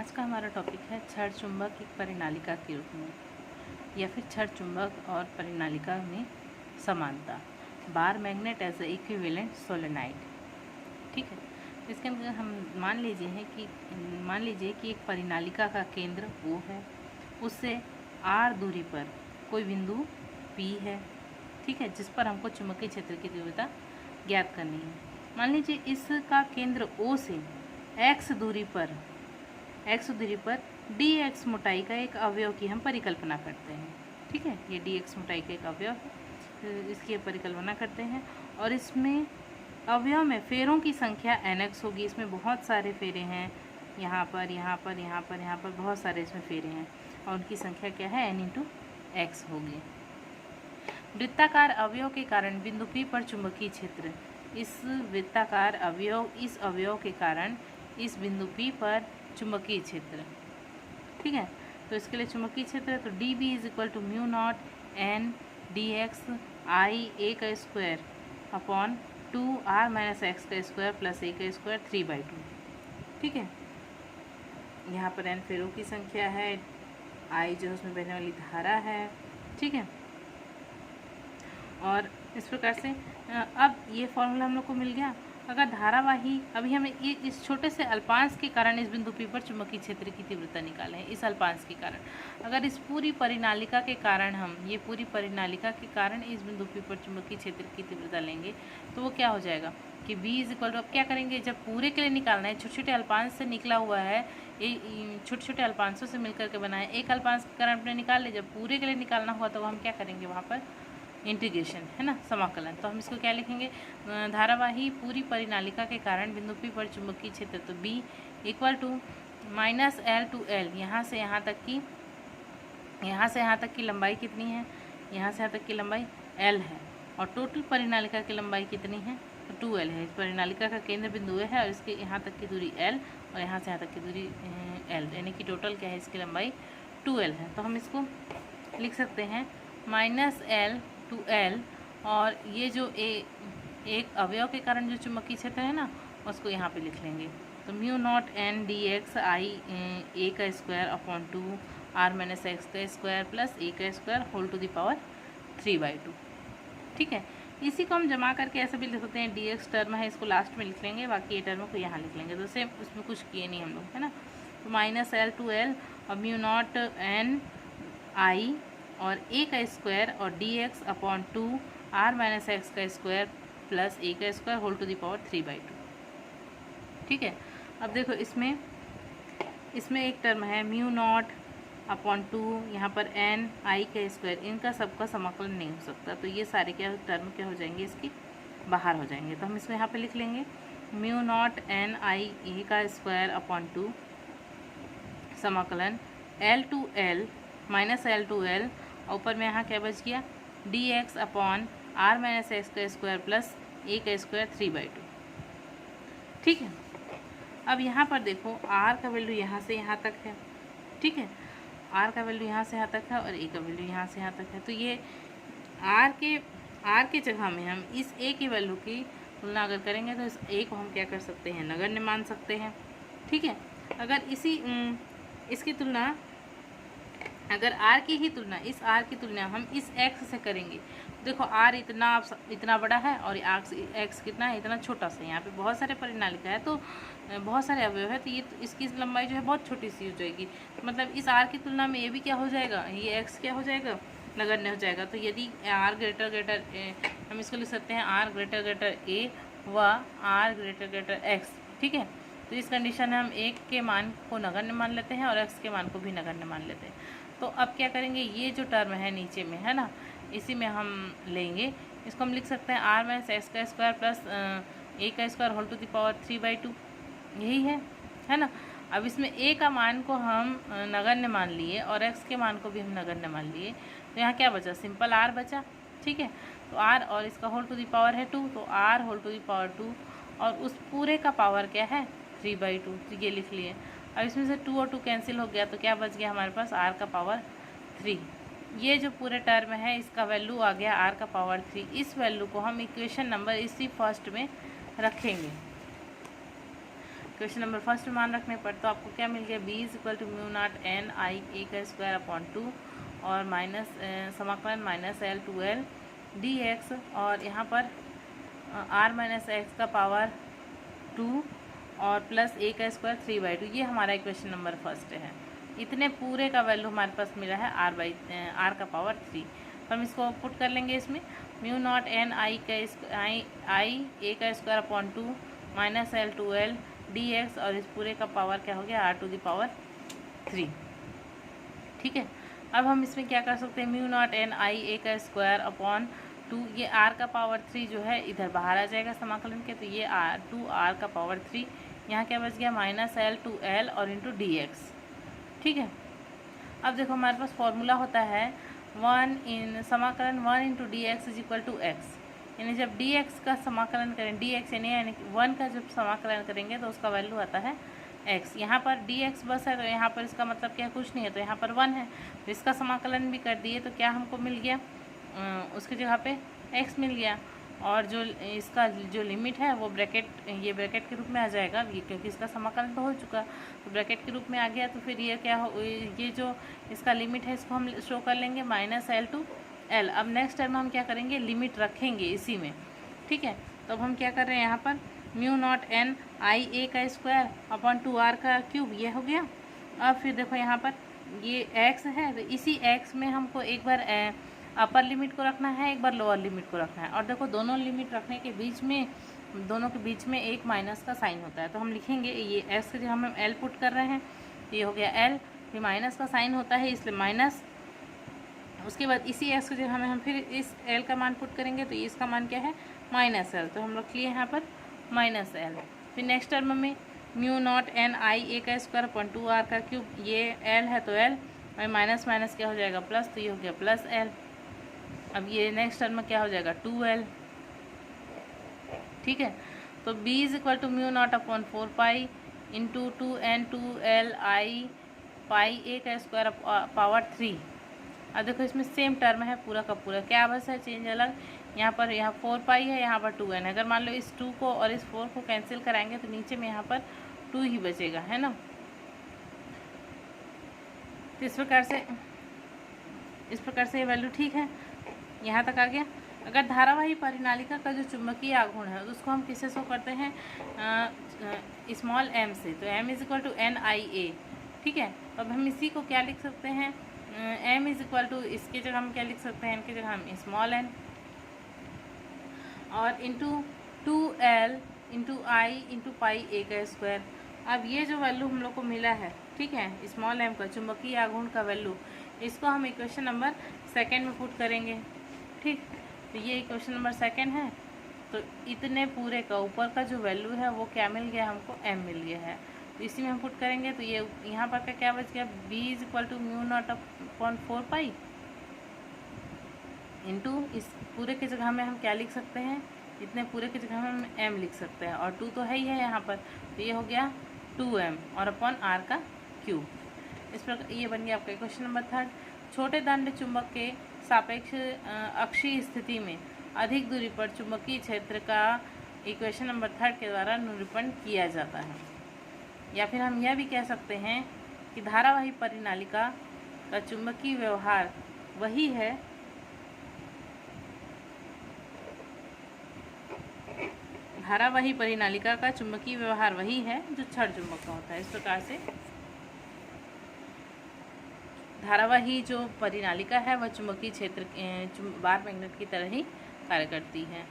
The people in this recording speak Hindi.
आज का हमारा टॉपिक है क्षण चुंबक एक परिनालिका के रूप में या फिर क्षण चुंबक और परिनालिका में समानता। Bar magnet as a equivalent solenoid. ठीक है, इसके अंदर हम मान लीजिए कि एक परिनालिका का केंद्र O है, उससे R दूरी पर कोई बिंदु P है। ठीक है, जिस पर हमको चुंबकीय क्षेत्र की तीव्रता ज्ञात करनी है। मान लीजिए इसका केंद्र O से x दूरी पर dx मोटाई का एक अवयव की हम परिकल्पना करते हैं। ठीक है, ये dx मोटाई का एक अवयव है, इसकी परिकल्पना करते हैं और इसमें अवयव में फेरों की संख्या nx होगी। इसमें बहुत सारे फेरे हैं, यहाँ पर बहुत सारे इसमें फेरे हैं और उनकी संख्या क्या है, n × x होगी। वृत्ताकार अवयव के कारण बिंदु P पर चुंबकीय क्षेत्र, इस वृत्ताकार अवयव के कारण इस बिंदु P पर चुंबकीय क्षेत्र। ठीक है, तो इसके लिए चुंबकीय क्षेत्र है तो dB = μ0 n dx I a का स्क्वायर अपॉन 2r - x का स्क्वायर प्लस a का स्क्वायर 3/2। ठीक है, यहाँ पर n फेरों की संख्या है, I जो उसमें बहने वाली धारा है। ठीक है, और इस प्रकार से अब ये फॉर्मूला हम लोग को मिल गया। अगर धारावाही, अभी हमें ये इस छोटे से अल्पांश के कारण इस बिंदु P पर चुंबकीय क्षेत्र की तीव्रता निकाले हैं, इस अल्पांश के कारण। अगर इस पूरी परिनालिका के कारण इस बिंदु P पर चुंबकीय क्षेत्र की तीव्रता लेंगे तो वो क्या हो जाएगा कि B = अब क्या करेंगे, जब पूरे के लिए निकालना है, छोटे छोटे अल्पांश से निकला हुआ है, छोटे छोटे अल्पांशों से मिलकर के बना है। एक अल्पांश के कारण अपने निकाल ले, जब पूरे के लिए निकालना हुआ तो हम क्या करेंगे, वहाँ पर इंटीग्रेशन है ना, समाकलन। तो हम इसको क्या लिखेंगे, धारावाही पूरी परिनालिका के कारण बिंदु P पर चुंबकीय क्षेत्र, तो B = -L to L, यहाँ से यहाँ तक की लंबाई कितनी है, यहाँ से यहाँ तक की लंबाई L है और टोटल परिनालिका की लंबाई कितनी है, तो 2L है। इस परिनालिका का केंद्र बिंदु है और इसके यहाँ तक की दूरी L और यहाँ से यहाँ तक की दूरी L, यानी कि टोटल क्या है, इसकी लंबाई 2L है। तो हम इसको लिख सकते हैं -L to L, और ये जो एक अवयव के कारण जो चुंबकीय क्षेत्र है ना, उसको यहाँ पे लिख लेंगे। तो μ0 n dx I a का स्क्वायर अपॉन 2r - x का स्क्वायर प्लस a का square whole to the power 3/2। ठीक है, इसी को हम जमा करके ऐसे भी लिख सकते हैं, dx टर्म है, इसको लास्ट में लिख लेंगे, बाकी ये टर्म को यहाँ लिख लेंगे। तो सेम उसमें कुछ किए नहीं हम लोग, है ना। तो -L to L और μ0 n I और a का स्क्वायर और dx अपॉन 2r - x का स्क्वायर प्लस a का square whole to the power 3/2। ठीक है, अब देखो इसमें एक टर्म है μ0 अपॉन 2, यहाँ पर n I का स्क्वायर, इनका सबका समाकलन नहीं हो सकता, तो ये सारे टर्म क्या हो जाएंगे, इसकी बाहर हो जाएंगे। तो हम इसको यहाँ पे लिख लेंगे μ0 n I a का स्क्वायर अपॉन 2 समाकलन L to L -L to L, और ऊपर में यहाँ क्या बच गया, dx अपॉन r - x का स्क्वायर प्लस a का स्क्वायर 3/2। ठीक है, अब यहाँ पर देखो r का वैल्यू यहाँ से यहाँ तक है। ठीक है, r का वैल्यू यहाँ से यहाँ तक है और a का वैल्यू यहाँ से यहाँ तक है। तो ये r के जगह में हम इस a की वैल्यू की तुलना अगर करेंगे तो इस a को हम क्या कर सकते हैं, नगण्य मान सकते हैं। ठीक है, अगर इसकी तुलना, अगर r की ही तुलना, इस r की तुलना हम इस x से करेंगे, देखो r इतना बड़ा है और x कितना है, इतना छोटा सा। यहाँ पे बहुत सारे परिनालिका है, तो बहुत सारे अवयव है, तो ये इसकी लंबाई जो है बहुत छोटी सी हो जाएगी। मतलब इस r की तुलना में ये भी क्या हो जाएगा, ये x क्या हो जाएगा, नगण्य हो जाएगा। तो यदि r ग्रेटर हम इसको लिख सकते हैं r ग्रेटर a व r ग्रेटर x। ठीक है, तो इस कंडीशन में हम एक के मान को नगण्य मान लेते हैं और x के मान को भी नगण्य मान लेते हैं। तो अब क्या करेंगे, ये जो टर्म है नीचे में, है ना, इसी में हम लेंगे, इसको हम लिख सकते हैं r - x का स्क्वायर प्लस a का square whole to the power 3/2, यही है ना। अब इसमें a का मान को हम नगण्य मान लिए और x के मान को भी हम नगण्य मान लिए, तो यहाँ क्या बचा, सिंपल r बचा। ठीक है, तो r और इसका होल टू द पावर है 2, तो r whole to the power 2 और उस पूरे का पावर क्या है, 3/2, तो ये लिख लिए। अब इसमें से 2 और 2 कैंसिल हो गया, तो क्या बच गया हमारे पास, r का पावर 3। ये जो पूरे टर्म है इसका वैल्यू आ गया r का पावर 3। इस वैल्यू को हम इक्वेशन नंबर इसी फर्स्ट में रखेंगे। क्वेश्चन नंबर फर्स्ट में मान रखने पर तो आपको क्या मिल गया, b is equal to mu naught N I A का स्क्वायर अपॉन 2 और माइनस समाकलन minus L to L D X और यहाँ पर r माइनस एक्स का पावर 2 और प्लस a का स्क्वायर 3/2। ये हमारा इक्वेशन नंबर फर्स्ट है। इतने पूरे का वैल्यू हमारे पास मिला है r का पावर 3। तो हम इसको पुट कर लेंगे इसमें, mu naught N I A का square upon 2 minus L to L D X और इस पूरे का पावर क्या हो गया r टू द पावर 3। ठीक है, अब हम इसमें क्या कर सकते हैं, mu naught N I A का स्क्वायर अपॉन 2, ये r का पावर 3 जो है इधर बाहर आ जाएगा समाकलन के, तो ये 2r का पावर 3, यहाँ क्या बच गया माइनस एल टू एल और इंटू डी एक्स। ठीक है, अब देखो हमारे पास फॉर्मूला होता है समाकलन 1 into D X is equal to X, यानी जब डी एक्स का समाकलन करें, डी एक्स यानी 1 का जब समाकलन करेंगे तो उसका वैल्यू आता है x। यहाँ पर डी एक्स बस है तो यहाँ पर इसका मतलब क्या कुछ नहीं है, तो यहाँ पर 1 है, तो इसका समाकलन भी कर दिए तो क्या हमको मिल गया, उसकी जगह पे x मिल गया और जो इसका जो लिमिट है वो ये ब्रैकेट के रूप में आ जाएगा, ये क्योंकि इसका समाकलन तो हो चुका तो ब्रैकेट के रूप में आ गया। तो फिर ये क्या हो, ये जो इसका लिमिट है इसको हम शो कर लेंगे माइनस एल टू एल। अब नेक्स्ट टाइम हम क्या करेंगे, लिमिट रखेंगे इसी में। ठीक है, तो अब हम क्या कर रहे हैं यहाँ पर mu naught N I A का स्क्वायर अपॉन 2r का क्यूब, ये हो गया। अब फिर देखो यहाँ पर ये x है तो इसी x में हमको एक बार अपर लिमिट को रखना है, एक बार लोअर लिमिट को रखना है। और देखो दोनों लिमिट रखने के बीच में, दोनों के बीच में एक माइनस का साइन होता है, तो हम लिखेंगे ये x के जगह हम l पुट कर रहे हैं, ये हो गया l, फिर माइनस का साइन होता है इसलिए माइनस। उसके बाद इसी x की जगह हम फिर इस l का मान पुट करेंगे तो इसका मान क्या है माइनस l, तो हम लोग लिए यहाँ पर माइनस l। फिर नेक्स्ट टर्म में mu naught N I A का स्क्वायर अपॉन 2r का क्यूब, ये l है तो l और माइनस माइनस क्या हो जाएगा प्लस, तो ये हो गया प्लस l। अब ये नेक्स्ट टर्म में क्या हो जाएगा 2l। ठीक है, तो b is equal to mu not upon 4 pi into 2n 2l I pi a का स्क्वायर पावर 3। अब देखो इसमें सेम टर्म है पूरा का पूरा, क्या बस है चेंज अलग, यहाँ पर 4 पाई है, यहाँ पर 2n। अगर मान लो इस 2 को और इस 4 को कैंसिल कराएंगे तो नीचे में यहाँ पर 2 ही बचेगा, है ना। तो इस प्रकार से ये वैल्यू ठीक है, यहाँ तक आ गया। अगर धारावाही परिनालिका का जो चुंबकीय आघूर्ण है उसको हम किससे शो करते हैं, स्मॉल m से, तो m is equal to N I A. ठीक है, अब हम इसी को क्या लिख सकते हैं, m इज इक्वल टू, इसकी जगह हम क्या लिख सकते हैं, इनकी जगह हम स्मॉल n और into 2l into I into pi a का स्क्वायर। अब ये जो वैल्यू हम लोग को मिला है, ठीक है, स्मॉल m का चुंबकीय आघूर्ण का वैल्यू, इसको हम इक्वेशन नंबर 2 में पुट करेंगे। ठीक, तो ये इक्वेशन नंबर 2 है, तो इतने पूरे का ऊपर का जो वैल्यू है वो क्या मिल गया हमको, m मिल गया है, तो इसी में हम पुट करेंगे तो ये यहाँ पर का क्या बच गया, b is equal to mu not upon 4 pi into इस पूरे की जगह में हम क्या लिख सकते हैं, इतने पूरे की जगह में हम m लिख सकते हैं और 2 तो है ही है यहाँ पर, तो ये हो गया 2m और अपॉन r का क्यूब। इस प्रकार ये बन गया आपका क्वेश्चन नंबर 3। छोटे दंड चुंबक के सापेक्ष अक्षीय स्थिति में अधिक दूरी पर चुंबकीय क्षेत्र का इक्वेशन नंबर 3 के द्वारा निरूपण किया जाता है। या फिर हम यह भी कह सकते हैं कि धारावाही परिनालिका का चुंबकीय व्यवहार वही है धारावाही परिनालिका का चुंबकीय व्यवहार वही है जो छड़ चुंबक का होता है। इस प्रकार से धारावाही जो परिनालिका है वह चुंबकीय क्षेत्र बार मैग्नेट की तरह ही कार्य करती है।